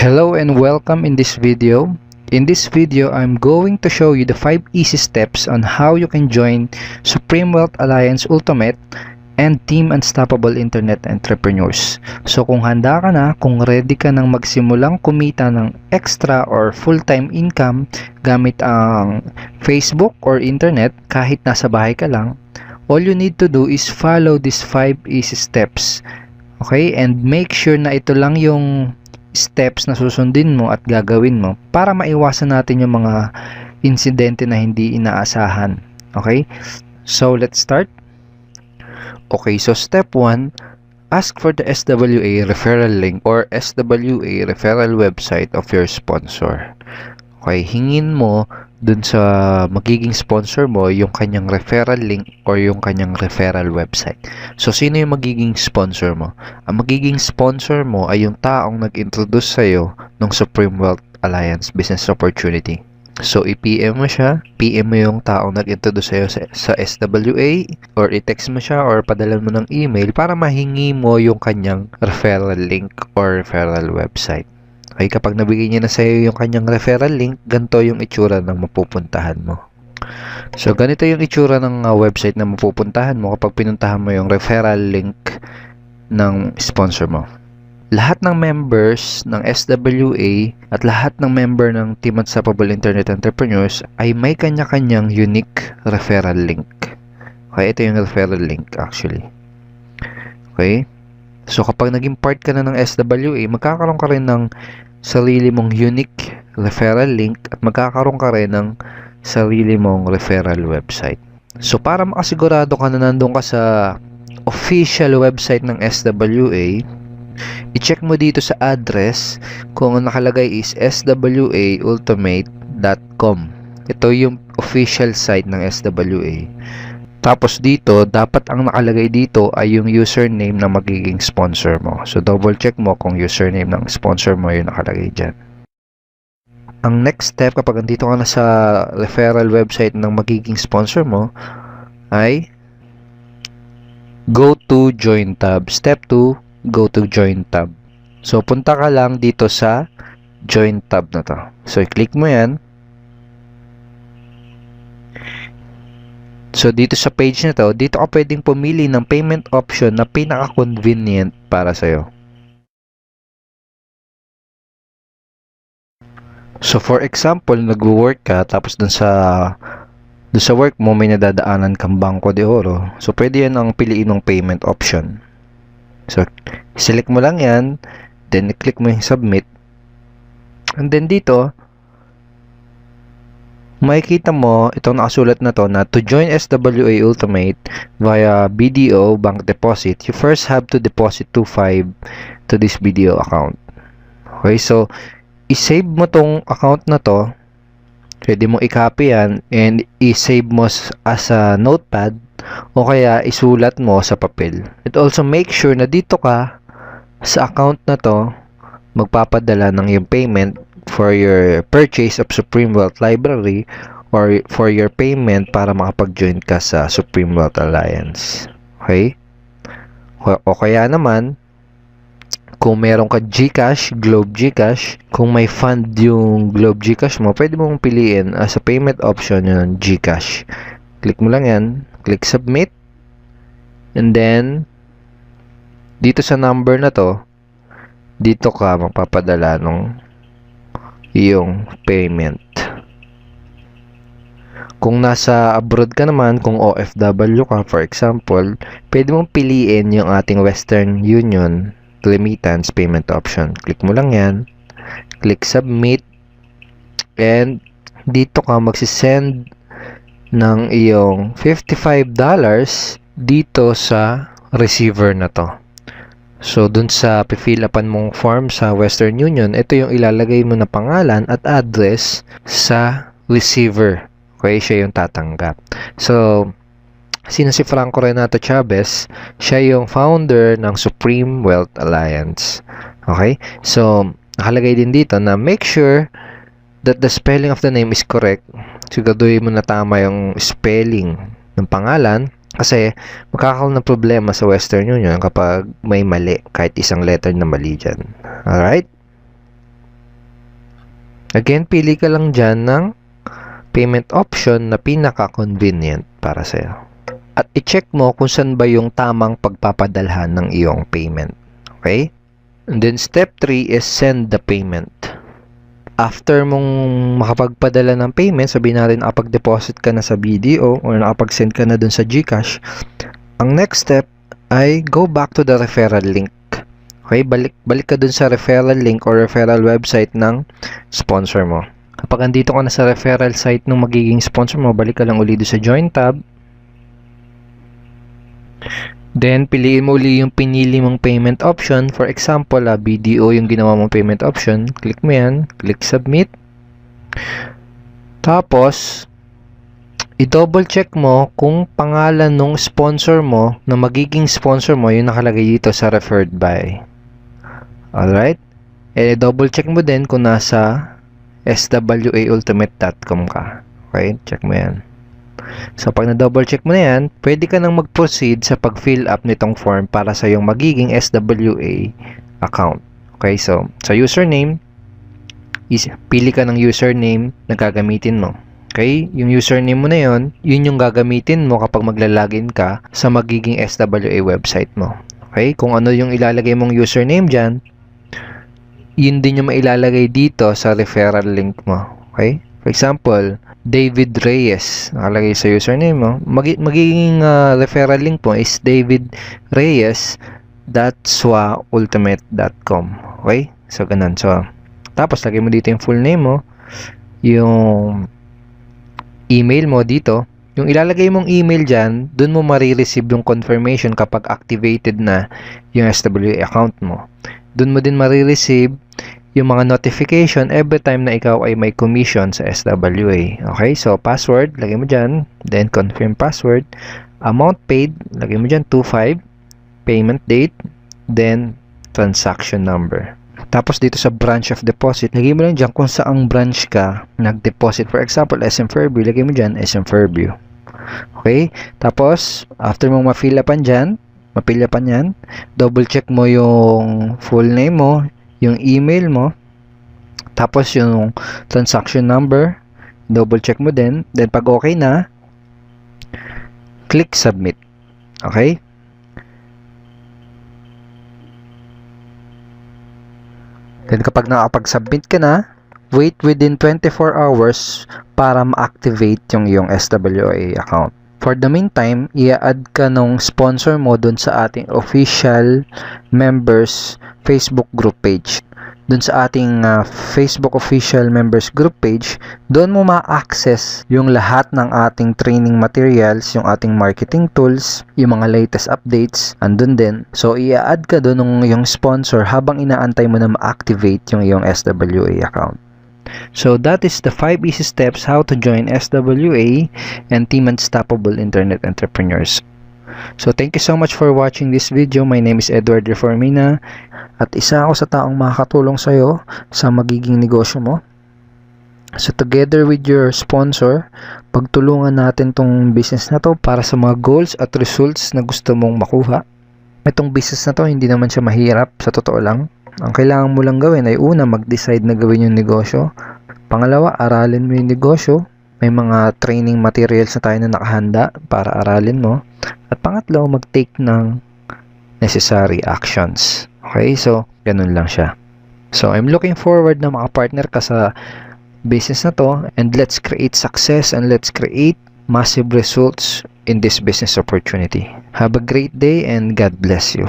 Hello and welcome in this video. In this video, I'm going to show you the 5 easy steps on how you can join Supreme Wealth Alliance Ultimate and Team Unstoppable Internet Entrepreneurs. So kung handa ka na, kung ready ka nang magsimulang kumita ng extra or full-time income gamit ang Facebook or internet kahit nasa bahay ka lang, all you need to do is follow these 5 easy steps. Okay? And make sure na ito lang yung steps na susundin mo at gagawin mo para maiwasan natin yung mga insidente na hindi inaasahan. Okay? So, let's start. Okay, so step 1, ask for the SWA referral link or SWA referral website of your sponsor. Okay, hingin mo dun sa magiging sponsor mo yung kanyang referral link or yung kanyang referral website. So, sino yung magiging sponsor mo? Ang magiging sponsor mo ay yung taong nag-introduce sa'yo ng Supreme Wealth Alliance Business Opportunity. So, i-PM mo siya, PM mo yung taong nag-introduce sa'yo sa SWA, or i-text mo siya or padala mo ng email para mahingi mo yung kanyang referral link or referral website. Okay, kapag nabigay niya na sa'yo yung kanyang referral link, ganito yung itsura ng mapupuntahan mo. So, ganito yung itsura ng website na mapupuntahan mo kapag pinuntahan mo yung referral link ng sponsor mo. Lahat ng members ng SWA at lahat ng member ng Team Unstoppable Internet Entrepreneurs ay may kanya-kanyang unique referral link. Okay, ito yung referral link actually. Okay? So, kapag naging part ka na ng SWA, magkakaroon ka rin ng sarili mong unique referral link at magkakaroon ka rin ng sarili mong referral website. So, para makasigurado ka na nandun ka sa official website ng SWA, i-check mo dito sa address kung ang nakalagay is swaultimate.com. Ito yung official site ng SWA. Tapos dito, dapat ang nakalagay dito ay yung username na magiging sponsor mo. So, double check mo kung username ng sponsor mo yung nakalagay dyan. Ang next step kapag andito ka na sa referral website ng magiging sponsor mo ay go to join tab. Step 2, go to join tab. So, punta ka lang dito sa join tab na to. So, i-click mo yan. So, dito sa page na to, dito ka pwedeng pumili ng payment option na pinaka-convenient para sa'yo. So, for example, nag-work ka, tapos dun sa work mo, may nadadaanan kang Bangko de Oro. So, pwede yan ang piliin ng payment option. So, select mo lang yan, then click mo yung submit. And then dito, makikita mo, itong nakasulat na to na to join SWA Ultimate via BDO bank deposit, you first have to deposit $2.5 to this BDO account. Okay, so, i-save mo tong account na to. Pwede mo i-copy yan and i-save mo as a notepad o kaya isulat mo sa papel. It also make sure na dito ka sa account na to magpapadala ng yung payment for your purchase of Supreme Wealth Library or for your payment para makapag-join ka sa Supreme Wealth Alliance. Okay? O kaya naman, kung meron ka GCash, Globe GCash, kung may fund yung Globe GCash mo, pwede mong piliin as a payment option yung GCash. Click mo lang yan, click submit, and then dito sa number na to, dito ka magpapadala ng iyong payment. Kung nasa abroad ka naman, kung OFW ka, for example, pwede mong piliin yung ating Western Union remittance payment option. Click mo lang yan, click submit, and dito ka magsisend ng iyong $55 dito sa receiver na to. So, dun sa fill upan mong form sa Western Union, ito yung ilalagay mo na pangalan at address sa receiver. Okay, siya yung tatanggap. So, sino si Franco Renato Chavez? Siya yung founder ng Supreme Wealth Alliance. Okay? So, nakalagay din dito na make sure that the spelling of the name is correct. Siguraduhin mo na tama yung spelling ng pangalan kasi magkakaroon ng problema sa Western Union kapag may mali, kahit isang letter na mali dyan. Alright? Again, pili ka lang dyan ng payment option na pinaka-convenient para sa'yo. At i-check mo kung saan ba yung tamang pagpapadalhan ng iyong payment. Okay? And then step 3 is send the payment. After mong makapagpadala ng payment, sabihin natin nakapag-deposit ka na sa BDO or nakapag-send ka na dun sa GCash, ang next step ay go back to the referral link. Okay? Balik ka dun sa referral link or referral website ng sponsor mo. Kapag andito ka na sa referral site ng magiging sponsor mo, balik ka lang ulit sa Join tab. Then, piliin mo ulit yung pinili mong payment option. For example, BDO yung ginawa mong payment option. Click mo yan. Click Submit. Tapos, i-double check mo kung pangalan ng sponsor mo na magiging sponsor mo yung nakalagay dito sa referred by. Alright? And i-double check mo din kung nasa swaultimate.com ka. Okay? Check mo yan. So, pag na-double check mo na yan, pwede ka nang mag-proceed sa pag-fill up nitong form para sa yung magiging SWA account. Okay? So, sa username, pili ka ng username na gagamitin mo. Okay? Yung username mo na yun yung gagamitin mo kapag maglalagin ka sa magiging SWA website mo. Okay? Kung ano yung ilalagay mong username dyan, yun din yung mailalagay dito sa referral link mo. Okay? For example, David Reyes. Nakalagay sa username mo. Magiging referral link mo is davidreyes.swaultimate.com. Okay? So, ganun. So, tapos, lagay mo dito yung full name mo. Yung email mo dito. Yung ilalagay mong email dyan, dun mo marireceive yung confirmation kapag activated na yung SWA account mo. Dun mo din marireceive yung mga notification every time na ikaw ay may commission sa SWA. Okay? So, password, lagay mo dyan. Then, confirm password. Amount paid, lagay mo dyan, 25. Payment date. Then, transaction number. Tapos, dito sa branch of deposit, lagay mo lang dyan kung saang branch ka nag-deposit. For example, SM Fairview, lagay mo dyan, SM Fairview. Okay? Tapos, after mong ma-fill-upan dyan, double check mo yung full name mo, yung email mo, tapos yung transaction number, double check mo din. Then pag okay na, click submit. Okay? Then kapag nakapag-submit ka na, wait within 24 hours para ma-activate yung iyong SWA account. For the meantime, i-add ka nung sponsor mo dun sa ating official members Facebook group page. Dun sa ating Facebook official members group page, doon mo ma-access yung lahat ng ating training materials, yung ating marketing tools, yung mga latest updates, andun din. So, i-add ka dun yung sponsor habang inaantay mo na ma-activate yung iyong SWA account. So that is the 5 easy steps how to join SWA and Team Unstoppable Internet Entrepreneurs. So thank you so much for watching this video. My name is Edward Reformina at isa ako sa taong makakatulong sa iyo sa magiging negosyo mo. So together with your sponsor, pagtulungan natin tong business na to para sa mga goals at results na gusto mong makuha. Itong business na to hindi naman siya mahirap, sa totoo lang. Ang kailangan mo lang gawin ay una, mag-decide na gawin yung negosyo. Pangalawa, aralin mo yung negosyo. May mga training materials na tayo na nakahanda para aralin mo. At pangatlo, mag-take ng necessary actions. Okay? So, ganun lang siya. So, I'm looking forward na makapartner ka sa business na to. And let's create success and let's create massive results in this business opportunity. Have a great day and God bless you.